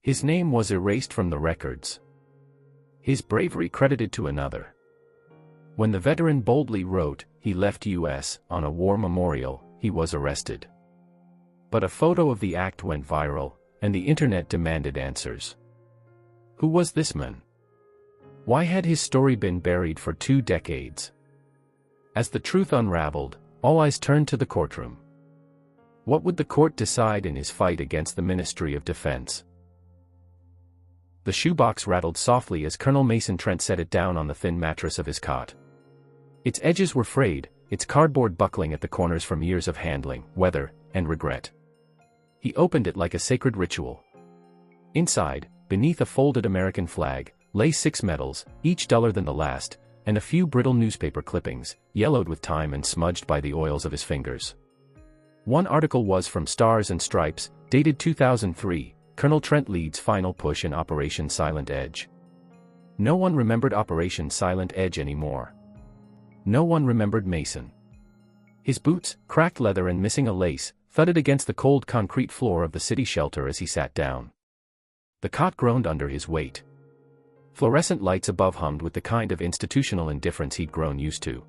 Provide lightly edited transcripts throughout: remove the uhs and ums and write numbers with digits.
His name was erased from the records. His bravery credited to another. When the veteran boldly wrote, he left U.S. on a war memorial, he was arrested. But a photo of the act went viral, and the internet demanded answers. Who was this man? Why had his story been buried for 2 decades? As the truth unraveled, all eyes turned to the courtroom. What would the court decide in his fight against the Ministry of Defense? The shoebox rattled softly as Colonel Mason Trent set it down on the thin mattress of his cot. Its edges were frayed, its cardboard buckling at the corners from years of handling, weather, and regret. He opened it like a sacred ritual. Inside, beneath a folded American flag, lay 6 medals, each duller than the last, and a few brittle newspaper clippings, yellowed with time and smudged by the oils of his fingers. One article was from Stars and Stripes, dated 2003, Colonel Trent leads final push in Operation Silent Edge. No one remembered Operation Silent Edge anymore. No one remembered Mason. His boots, cracked leather and missing a lace, thudded against the cold concrete floor of the city shelter as he sat down. The cot groaned under his weight. Fluorescent lights above hummed with the kind of institutional indifference he'd grown used to.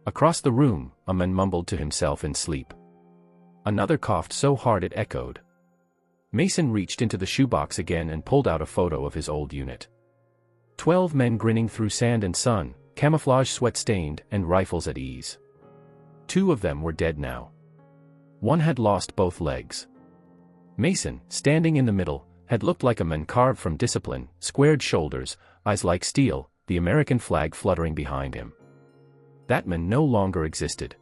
Across the room, a man mumbled to himself in sleep. Another coughed so hard it echoed. Mason reached into the shoebox again and pulled out a photo of his old unit. 12 men grinning through sand and sun, camouflage sweat-stained, and rifles at ease. 2 of them were dead now. 1 had lost both legs. Mason, standing in the middle, had looked like a man carved from discipline, squared shoulders, eyes like steel, the American flag fluttering behind him. That man no longer existed.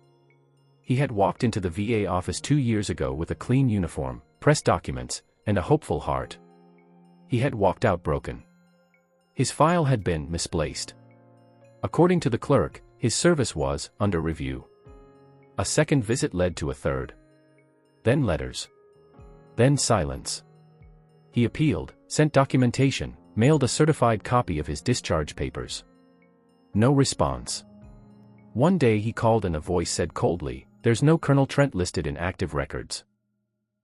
He had walked into the VA office 2 years ago with a clean uniform, pressed documents, and a hopeful heart. He had walked out broken. His file had been misplaced. According to the clerk, his service was under review. A second visit led to a third. Then letters. Then silence. He appealed, sent documentation, mailed a certified copy of his discharge papers. No response. One day he called and a voice said coldly, "There's no Colonel Trent listed in active records."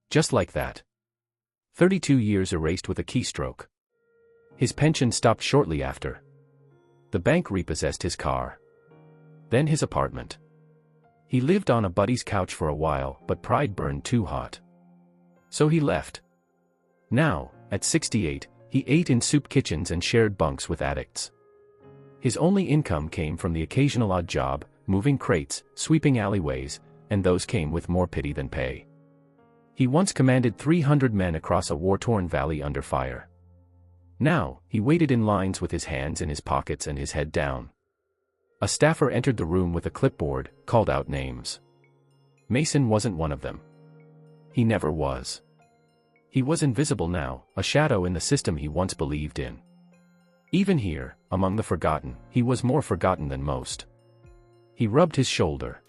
Just like that. 32 years erased with a keystroke. His pension stopped shortly after. The bank repossessed his car. Then his apartment. He lived on a buddy's couch for a while, but pride burned too hot. So he left. Now, at 68, he ate in soup kitchens and shared bunks with addicts. His only income came from the occasional odd job, moving crates, sweeping alleyways, and those came with more pity than pay. He once commanded 300 men across a war-torn valley under fire. Now, he waited in lines with his hands in his pockets and his head down. A staffer entered the room with a clipboard, called out names. Mason wasn't one of them. He never was. He was invisible now, a shadow in the system he once believed in. Even here, among the forgotten, he was more forgotten than most. He rubbed his shoulder.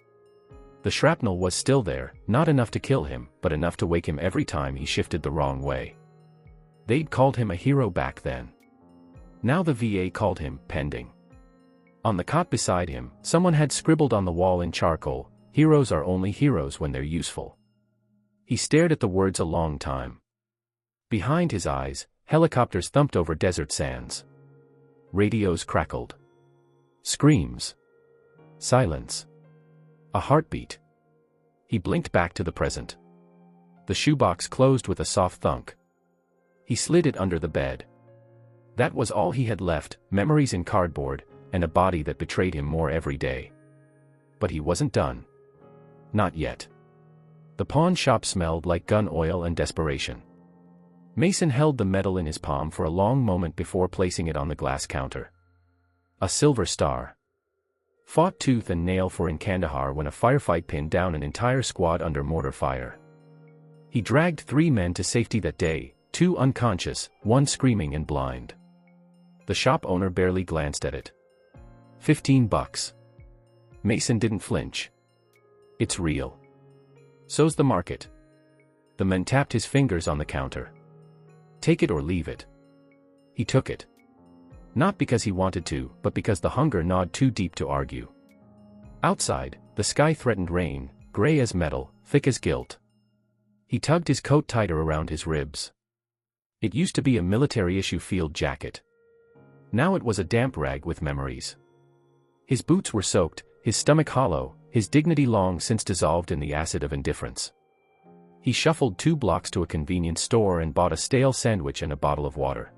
The shrapnel was still there, not enough to kill him, but enough to wake him every time he shifted the wrong way. They'd called him a hero back then. Now the VA called him pending. On the cot beside him, someone had scribbled on the wall in charcoal, "Heroes are only heroes when they're useful." He stared at the words a long time. Behind his eyes, helicopters thumped over desert sands. Radios crackled. Screams. Silence. A heartbeat. He blinked back to the present. The shoebox closed with a soft thunk. He slid it under the bed. That was all he had left, memories in cardboard, and a body that betrayed him more every day. But he wasn't done. Not yet. The pawn shop smelled like gun oil and desperation. Mason held the medal in his palm for a long moment before placing it on the glass counter. A silver star. Fought tooth and nail for in Kandahar when a firefight pinned down an entire squad under mortar fire. He dragged 3 men to safety that day, 2 unconscious, 1 screaming and blind. The shop owner barely glanced at it. $15. Mason didn't flinch. It's real. So's the market. The man tapped his fingers on the counter. Take it or leave it. He took it. Not because he wanted to, but because the hunger gnawed too deep to argue. Outside, the sky threatened rain, gray as metal, thick as guilt. He tugged his coat tighter around his ribs. It used to be a military-issue field jacket. Now it was a damp rag with memories. His boots were soaked, his stomach hollow, his dignity long since dissolved in the acid of indifference. He shuffled 2 blocks to a convenience store and bought a stale sandwich and a bottle of water.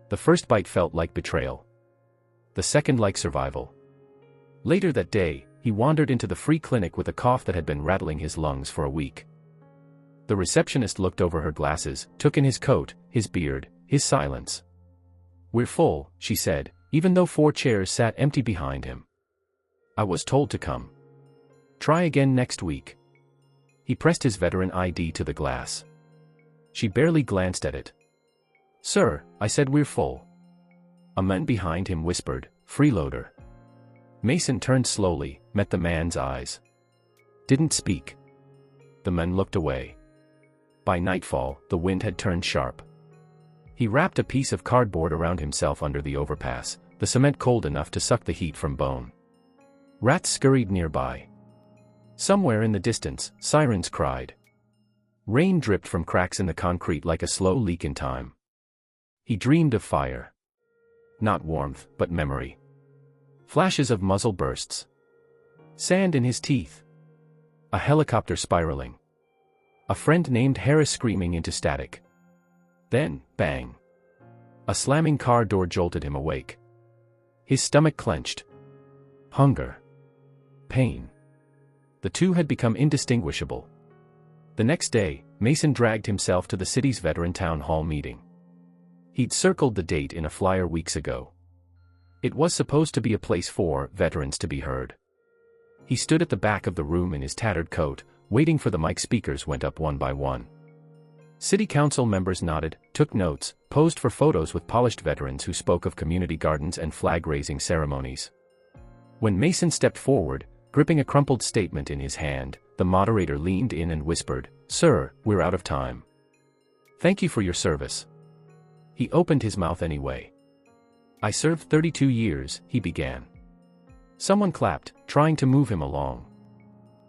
The first bite felt like betrayal. The second like survival. Later that day, he wandered into the free clinic with a cough that had been rattling his lungs for a week. The receptionist looked over her glasses, took in his coat, his beard, his silence. "We're full," she said, even though 4 chairs sat empty behind him. "I was told to come. Try again next week." He pressed his veteran ID to the glass. She barely glanced at it. "Sir, I said we're full." A man behind him whispered, "Freeloader." Mason turned slowly, met the man's eyes. Didn't speak. The man looked away. By nightfall, the wind had turned sharp. He wrapped a piece of cardboard around himself under the overpass, the cement cold enough to suck the heat from bone. Rats scurried nearby. Somewhere in the distance, sirens cried. Rain dripped from cracks in the concrete like a slow leak in time. He dreamed of fire. Not warmth, but memory. Flashes of muzzle bursts. Sand in his teeth. A helicopter spiraling. A friend named Harris screaming into static. Then, bang. A slamming car door jolted him awake. His stomach clenched. Hunger. Pain. The two had become indistinguishable. The next day, Mason dragged himself to the city's veteran town hall meeting. He'd circled the date in a flyer weeks ago. It was supposed to be a place for veterans to be heard. He stood at the back of the room in his tattered coat, waiting for the mic. Speakers went up one by one. City council members nodded, took notes, posed for photos with polished veterans who spoke of community gardens and flag-raising ceremonies. When Mason stepped forward, gripping a crumpled statement in his hand, the moderator leaned in and whispered, "Sir, we're out of time. Thank you for your service." He opened his mouth anyway. "I served 32 years, he began. Someone clapped, trying to move him along.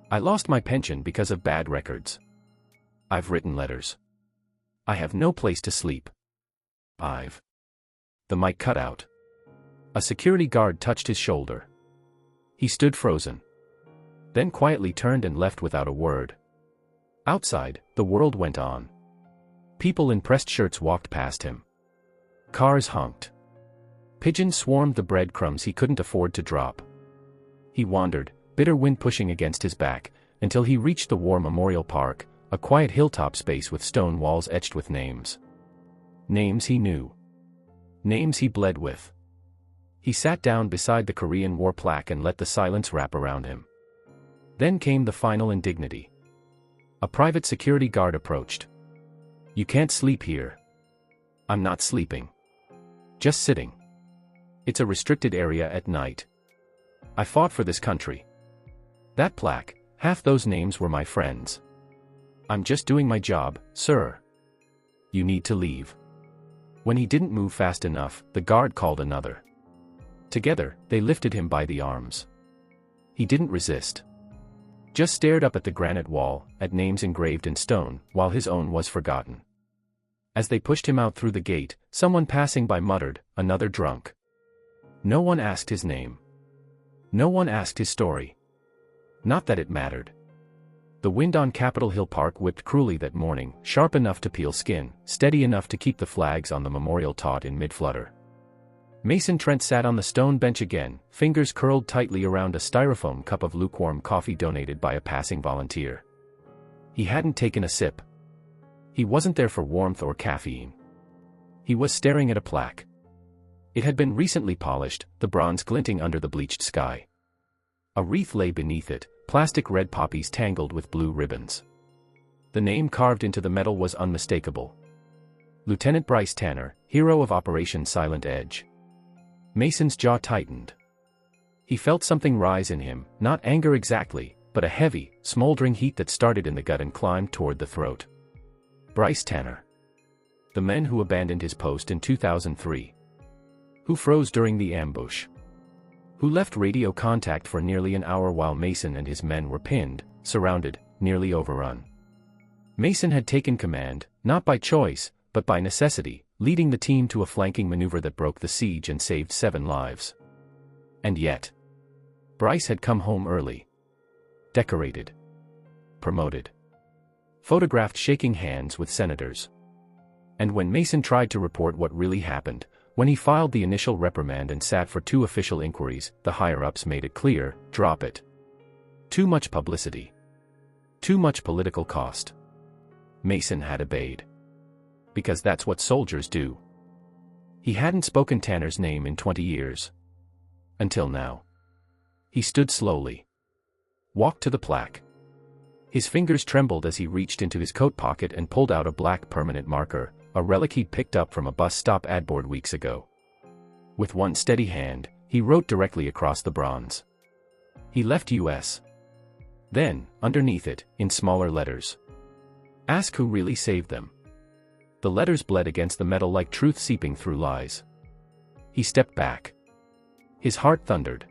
"I lost my pension because of bad records. I've written letters. I have no place to sleep. I've..." The mic cut out. A security guard touched his shoulder. He stood frozen. Then quietly turned and left without a word. Outside, the world went on. People in pressed shirts walked past him. Cars honked. Pigeons swarmed the breadcrumbs he couldn't afford to drop. He wandered, bitter wind pushing against his back, until he reached the War Memorial Park, a quiet hilltop space with stone walls etched with names. Names he knew. Names he bled with. He sat down beside the Korean War plaque and let the silence wrap around him. Then came the final indignity. A private security guard approached. "You can't sleep here." "I'm not sleeping. Just sitting. It's a restricted area at night. I fought for this country. That plaque, half those names were my friends. I'm just doing my job, sir. You need to leave." When he didn't move fast enough, the guard called another. Together, they lifted him by the arms. He didn't resist. Just stared up at the granite wall, at names engraved in stone, while his own was forgotten. As they pushed him out through the gate, someone passing by muttered, "Another drunk." No one asked his name. No one asked his story. Not that it mattered. The wind on Capitol Hill Park whipped cruelly that morning, sharp enough to peel skin, steady enough to keep the flags on the memorial taut in mid-flutter. Mason Trent sat on the stone bench again, fingers curled tightly around a styrofoam cup of lukewarm coffee donated by a passing volunteer. He hadn't taken a sip. He wasn't there for warmth or caffeine. He was staring at a plaque. It had been recently polished, the bronze glinting under the bleached sky. A wreath lay beneath it, plastic red poppies tangled with blue ribbons. The name carved into the metal was unmistakable. Lieutenant Bryce Tanner, hero of Operation Silent Edge. Mason's jaw tightened. He felt something rise in him, not anger exactly, but a heavy, smoldering heat that started in the gut and climbed toward the throat. Bryce Tanner. The man who abandoned his post in 2003. Who froze during the ambush. Who left radio contact for nearly an hour while Mason and his men were pinned, surrounded, nearly overrun. Mason had taken command, not by choice, but by necessity, leading the team to a flanking maneuver that broke the siege and saved 7 lives. And yet, Bryce had come home early. Decorated. Promoted. Photographed shaking hands with senators. And when Mason tried to report what really happened, when he filed the initial reprimand and sat for 2 official inquiries, the higher-ups made it clear, drop it. Too much publicity. Too much political cost. Mason had obeyed. Because that's what soldiers do. He hadn't spoken Tanner's name in 20 years. Until now. He stood slowly. Walked to the plaque. His fingers trembled as he reached into his coat pocket and pulled out a black permanent marker, a relic he'd picked up from a bus stop ad board weeks ago. With one steady hand, he wrote directly across the bronze. He left U.S. Then, underneath it, in smaller letters. Ask who really saved them. The letters bled against the metal like truth seeping through lies. He stepped back. His heart thundered.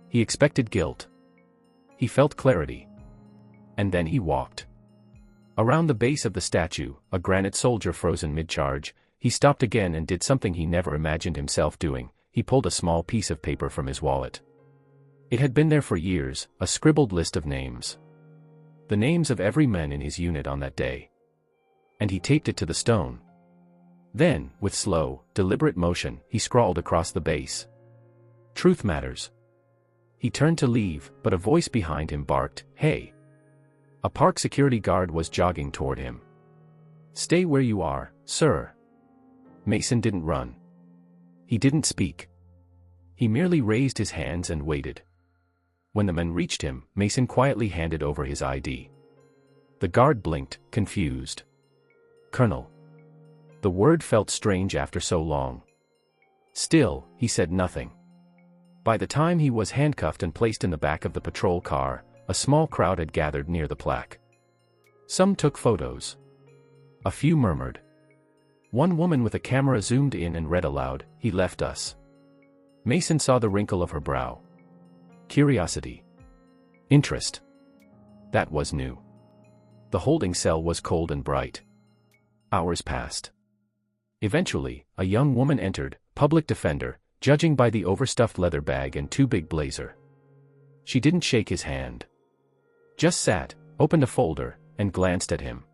He expected guilt. He felt clarity. And then he walked. Around the base of the statue, a granite soldier frozen mid-charge, he stopped again and did something he never imagined himself doing. He pulled a small piece of paper from his wallet. It had been there for years, a scribbled list of names. The names of every man in his unit on that day. And he taped it to the stone. Then, with slow, deliberate motion, he scrawled across the base. Truth matters. He turned to leave, but a voice behind him barked, "Hey!" A park security guard was jogging toward him. "Stay where you are, sir." Mason didn't run. He didn't speak. He merely raised his hands and waited. When the man reached him, Mason quietly handed over his ID. The guard blinked, confused. "Colonel." The word felt strange after so long. Still, he said nothing. By the time he was handcuffed and placed in the back of the patrol car, a small crowd had gathered near the plaque. Some took photos. A few murmured. One woman with a camera zoomed in and read aloud, "He left us." Mason saw the wrinkle of her brow. Curiosity. Interest. That was new. The holding cell was cold and bright. Hours passed. Eventually, a young woman entered, public defender, judging by the overstuffed leather bag and too big blazer. She didn't shake his hand. Just sat, opened a folder, and glanced at him.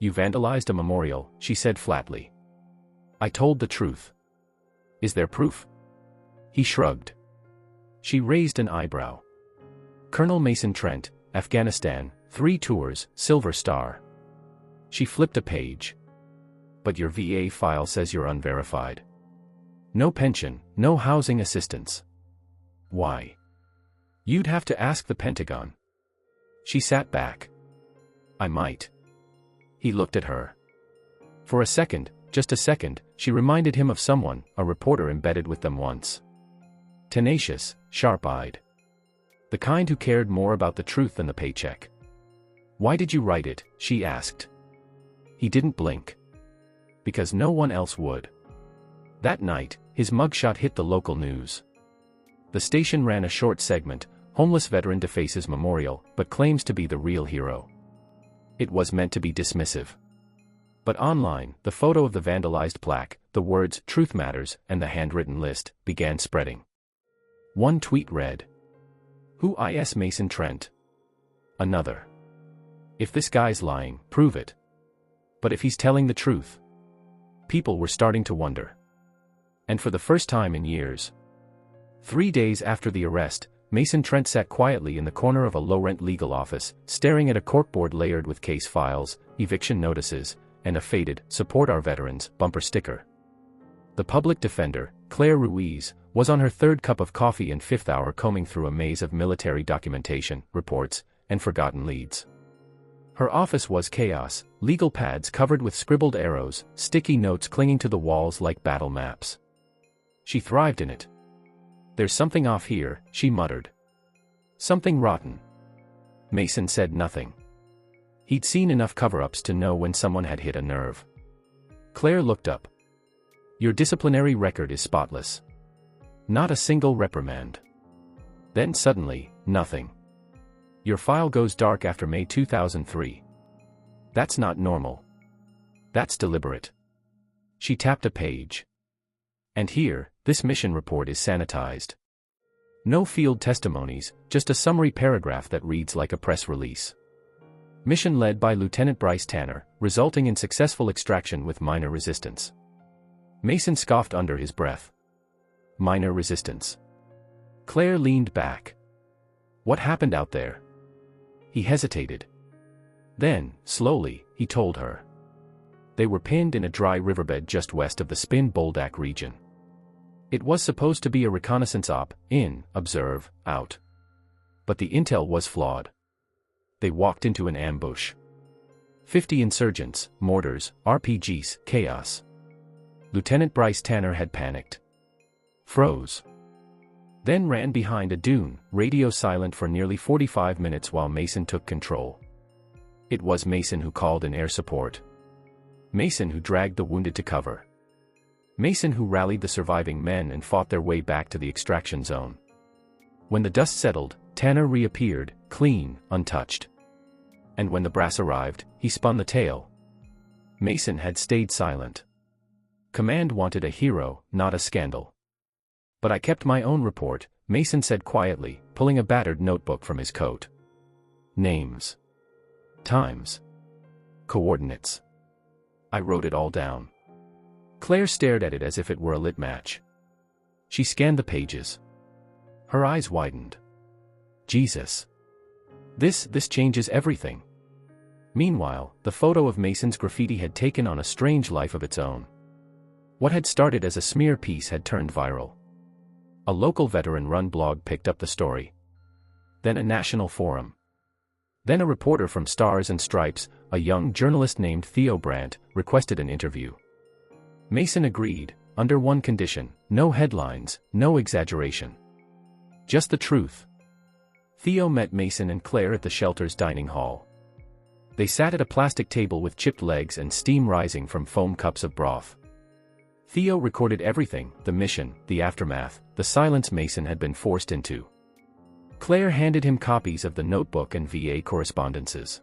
"You vandalized a memorial," she said flatly. "I told the truth. Is there proof?" He shrugged. She raised an eyebrow. "Colonel Mason Trent, Afghanistan, 3 tours, Silver Star." She flipped a page. "But your VA file says you're unverified. No pension, no housing assistance. Why?" "You'd have to ask the Pentagon." She sat back. "I might." He looked at her. For a second, just a second, she reminded him of someone, a reporter embedded with them once. Tenacious, sharp-eyed. The kind who cared more about the truth than the paycheck. "Why did you write it?" she asked. He didn't blink. Because no one else would. That night, his mugshot hit the local news. The station ran a short segment, "Homeless Veteran Defaces Memorial, but claims to be the real hero." It was meant to be dismissive. But online, the photo of the vandalized plaque, the words, "Truth Matters," and the handwritten list, began spreading. One tweet read, "Who is Mason Trent?" Another, "If this guy's lying, prove it. But if he's telling the truth." People were starting to wonder. And for the first time in years. 3 days after the arrest, Mason Trent sat quietly in the corner of a low-rent legal office, staring at a corkboard layered with case files, eviction notices, and a faded, "Support Our Veterans" bumper sticker. The public defender, Claire Ruiz, was on her 3rd cup of coffee and 5th hour combing through a maze of military documentation, reports, and forgotten leads. Her office was chaos, legal pads covered with scribbled arrows, sticky notes clinging to the walls like battle maps. She thrived in it. "There's something off here," she muttered. "Something rotten." Mason said nothing. He'd seen enough cover-ups to know when someone had hit a nerve. Claire looked up. "Your disciplinary record is spotless. Not a single reprimand." Then suddenly, nothing. "Your file goes dark after May 2003. That's not normal. That's deliberate. She tapped a page. And here, this mission report is sanitized. No field testimonies, just a summary paragraph that reads like a press release. Mission led by Lieutenant Bryce Tanner, resulting in successful extraction with minor resistance. Mason scoffed under his breath. Minor resistance. Claire leaned back. What happened out there? He hesitated. Then, slowly, he told her. They were pinned in a dry riverbed just west of the Spin Boldak region. It was supposed to be a reconnaissance op, in, observe, out. But the intel was flawed. They walked into an ambush. 50 insurgents, mortars, RPGs, chaos. Lieutenant Bryce Tanner had panicked. Froze. Then ran behind a dune, radio silent for nearly 45 minutes while Mason took control. It was Mason who called in air support. Mason who dragged the wounded to cover. Mason who rallied the surviving men and fought their way back to the extraction zone. When the dust settled, Tanner reappeared, clean, untouched. And when the brass arrived, he spun the tale. Mason had stayed silent. Command wanted a hero, not a scandal. But I kept my own report, Mason said quietly, pulling a battered notebook from his coat. Names. Times. Coordinates. I wrote it all down. Claire stared at it as if it were a lit match. She scanned the pages. Her eyes widened. Jesus. This changes everything. Meanwhile, the photo of Mason's graffiti had taken on a strange life of its own. What had started as a smear piece had turned viral. A local veteran-run blog picked up the story. Then a national forum. Then a reporter from Stars and Stripes, a young journalist named Theo Brandt, requested an interview. Mason agreed, under one condition: no headlines, no exaggeration. Just the truth. Theo met Mason and Claire at the shelter's dining hall. They sat at a plastic table with chipped legs and steam rising from foam cups of broth. Theo recorded everything: the mission, the aftermath, the silence Mason had been forced into. Claire handed him copies of the notebook and VA correspondences.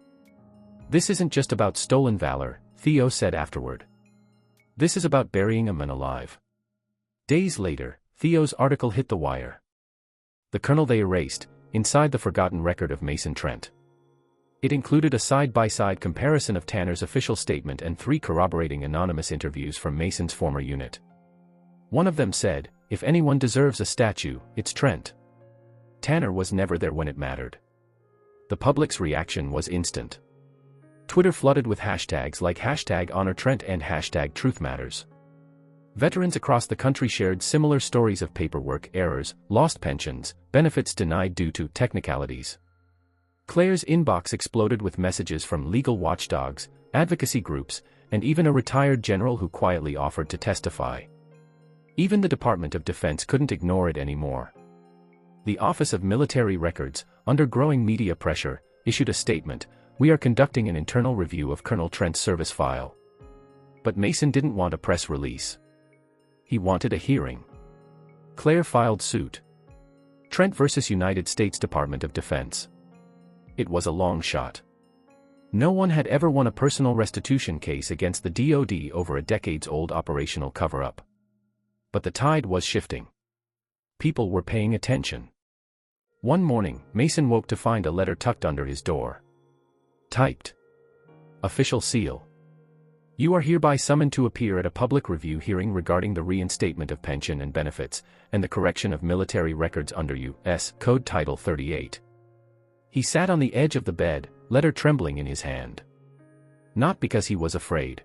This isn't just about stolen valor, Theo said afterward. This is about burying a man alive. Days later, Theo's article hit the wire. The kernel they erased, inside the forgotten record of Mason Trent. It included a side-by-side comparison of Tanner's official statement and 3 corroborating anonymous interviews from Mason's former unit. One of them said, "If anyone deserves a statue, it's Trent." Tanner was never there when it mattered. The public's reaction was instant. Twitter flooded with hashtags like #HonorTrent and #TruthMatters. Veterans across the country shared similar stories of paperwork errors, lost pensions, benefits denied due to technicalities. Claire's inbox exploded with messages from legal watchdogs, advocacy groups, and even a retired general who quietly offered to testify. Even the Department of Defense couldn't ignore it anymore. The Office of Military Records, under growing media pressure, issued a statement: "We are conducting an internal review of Colonel Trent's service file." But Mason didn't want a press release. He wanted a hearing. Claire filed suit. Trent versus United States Department of Defense. It was a long shot. No one had ever won a personal restitution case against the DoD over a decades-old operational cover-up. But the tide was shifting. People were paying attention. One morning, Mason woke to find a letter tucked under his door. Typed. Official seal. "You are hereby summoned to appear at a public review hearing regarding the reinstatement of pension and benefits, and the correction of military records under U.S. Code Title 38. He sat on the edge of the bed, letter trembling in his hand. Not because he was afraid.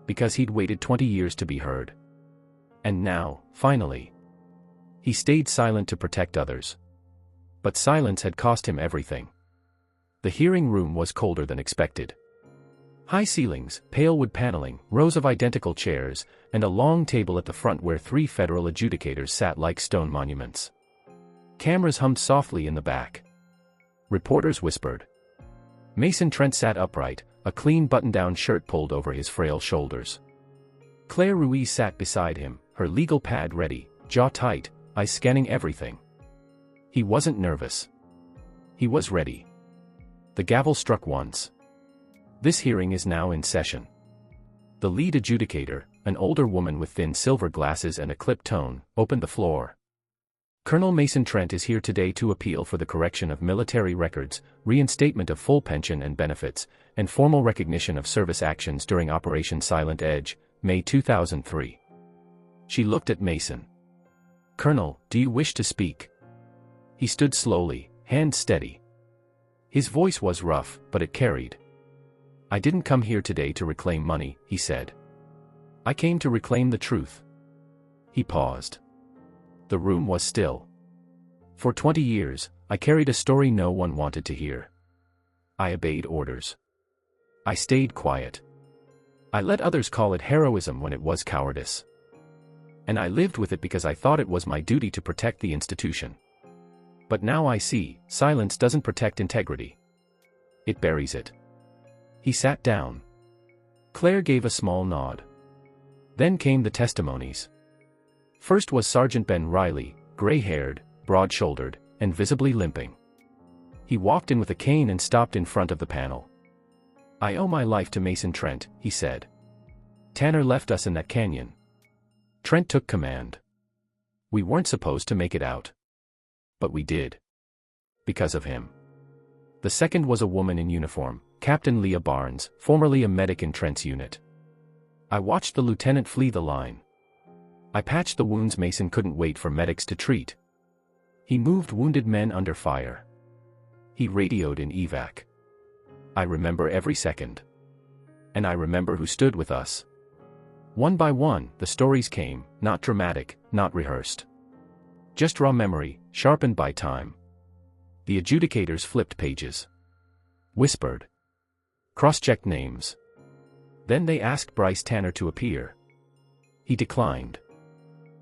Because he'd waited 20 years to be heard. And now, finally. He stayed silent to protect others. But silence had cost him everything. The hearing room was colder than expected. High ceilings, pale wood paneling, rows of identical chairs, and a long table at the front where 3 federal adjudicators sat like stone monuments. Cameras hummed softly in the back. Reporters whispered. Mason Trent sat upright, a clean button-down shirt pulled over his frail shoulders. Claire Ruiz sat beside him, her legal pad ready, jaw tight, eyes scanning everything. He wasn't nervous. He was ready. The gavel struck once. This hearing is now in session. The lead adjudicator, an older woman with thin silver glasses and a clipped tone, opened the floor. Colonel Mason Trent is here today to appeal for the correction of military records, reinstatement of full pension and benefits, and formal recognition of service actions during Operation Silent Edge, May 2003. She looked at Mason. "Colonel, do you wish to speak?" He stood slowly, hand steady. His voice was rough, but it carried. "I didn't come here today to reclaim money," he said. "I came to reclaim the truth." He paused. The room was still. "For 20 years, I carried a story no one wanted to hear. I obeyed orders. I stayed quiet. I let others call it heroism when it was cowardice. And I lived with it because I thought it was my duty to protect the institution. But now I see, silence doesn't protect integrity. It buries it." He sat down. Claire gave a small nod. Then came the testimonies. First was Sergeant Ben Riley, gray-haired, broad-shouldered, and visibly limping. He walked in with a cane and stopped in front of the panel. "I owe my life to Mason Trent," he said. "Tanner left us in that canyon. Trent took command. We weren't supposed to make it out. But we did. Because of him." The second was a woman in uniform, Captain Leah Barnes, formerly a medic in Trent's unit. "I watched the lieutenant flee the line. I patched the wounds Mason couldn't wait for medics to treat. He moved wounded men under fire. He radioed in evac. I remember every second. And I remember who stood with us. One by one, the stories came, not dramatic, not rehearsed. Just raw memory, sharpened by time." The adjudicators flipped pages. Whispered. Cross-checked names. Then they asked Bryce Tanner to appear. He declined.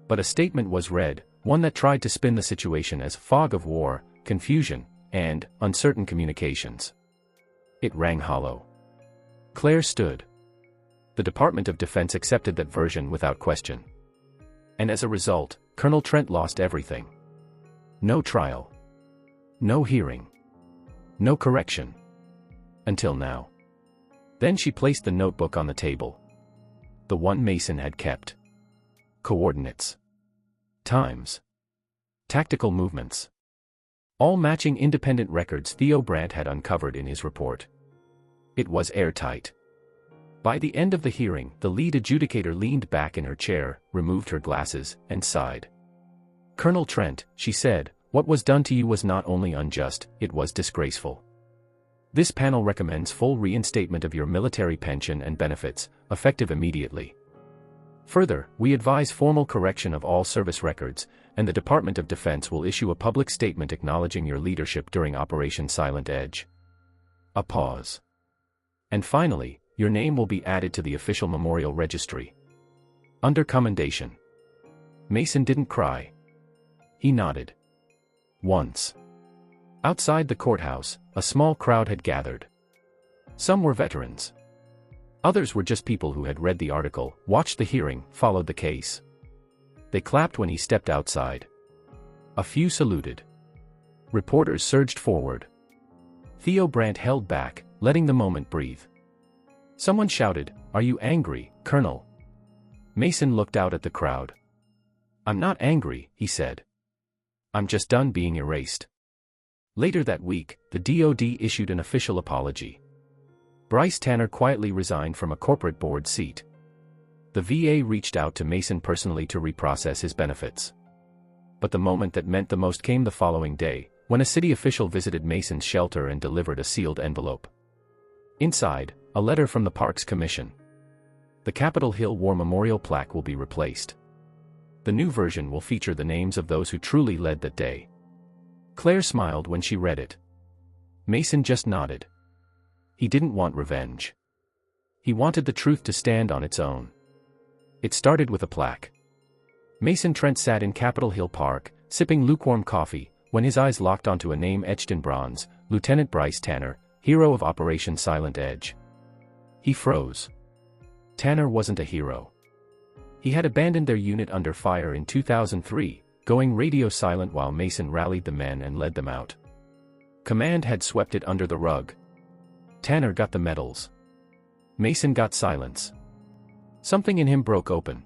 But a statement was read, one that tried to spin the situation as fog of war, confusion, and uncertain communications. It rang hollow. Claire stood. The Department of Defense accepted that version without question. And as a result, Colonel Trent lost everything. No trial. No hearing. No correction. Until now. Then she placed the notebook on the table. The one Mason had kept. Coordinates. Times. Tactical movements. All matching independent records Theo Brandt had uncovered in his report. It was airtight. By the end of the hearing, the lead adjudicator leaned back in her chair, removed her glasses, and sighed. "Colonel Trent," she said, "what was done to you was not only unjust, it was disgraceful. This panel recommends full reinstatement of your military pension and benefits, effective immediately. Further, we advise formal correction of all service records, and the Department of Defense will issue a public statement acknowledging your leadership during Operation Silent Edge." A pause. "And finally, your name will be added to the official memorial registry. Under commendation." Mason didn't cry. He nodded. Once. Outside the courthouse, a small crowd had gathered. Some were veterans. Others were just people who had read the article, watched the hearing, followed the case. They clapped when he stepped outside. A few saluted. Reporters surged forward. Theo Brandt held back, letting the moment breathe. Someone shouted, "Are you angry, Colonel?" Mason looked out at the crowd. "I'm not angry," he said. "I'm just done being erased." Later that week, the DoD issued an official apology. Bryce Tanner quietly resigned from a corporate board seat. The VA reached out to Mason personally to reprocess his benefits. But the moment that meant the most came the following day, when a city official visited Mason's shelter and delivered a sealed envelope. Inside, a letter from the Parks Commission. The Capitol Hill War Memorial plaque will be replaced. The new version will feature the names of those who truly led that day. Claire smiled when she read it. Mason just nodded. He didn't want revenge. He wanted the truth to stand on its own. It started with a plaque. Mason Trent sat in Capitol Hill Park, sipping lukewarm coffee, when his eyes locked onto a name etched in bronze, Lieutenant Bryce Tanner, hero of Operation Silent Edge. He froze. Tanner wasn't a hero. He had abandoned their unit under fire in 2003, going radio silent while Mason rallied the men and led them out. Command had swept it under the rug. Tanner got the medals. Mason got silence. Something in him broke open.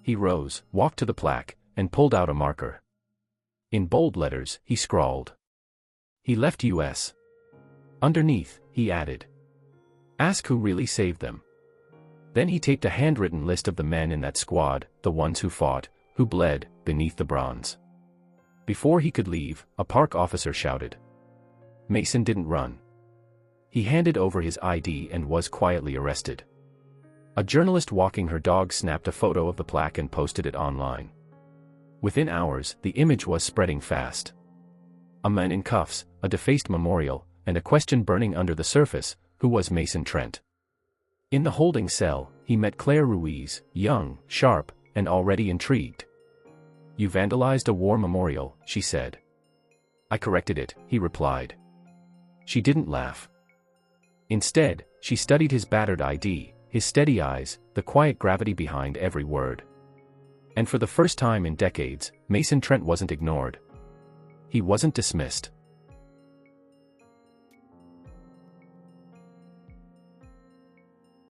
He rose, walked to the plaque, and pulled out a marker. In bold letters, he scrawled, "He left US." Underneath, he added, "Ask who really saved them." Then he taped a handwritten list of the men in that squad, the ones who fought, who bled, beneath the bronze. Before he could leave, a park officer shouted. Mason didn't run. He handed over his ID and was quietly arrested. A journalist walking her dog snapped a photo of the plaque and posted it online. Within hours, the image was spreading fast. A man in cuffs, a defaced memorial, and a question burning under the surface: who was Mason Trent? In the holding cell, he met Claire Ruiz, young, sharp, and already intrigued. "You vandalized a war memorial," she said. "I corrected it," he replied. She didn't laugh. Instead, she studied his battered ID, his steady eyes, the quiet gravity behind every word. And for the first time in decades, Mason Trent wasn't ignored. He wasn't dismissed.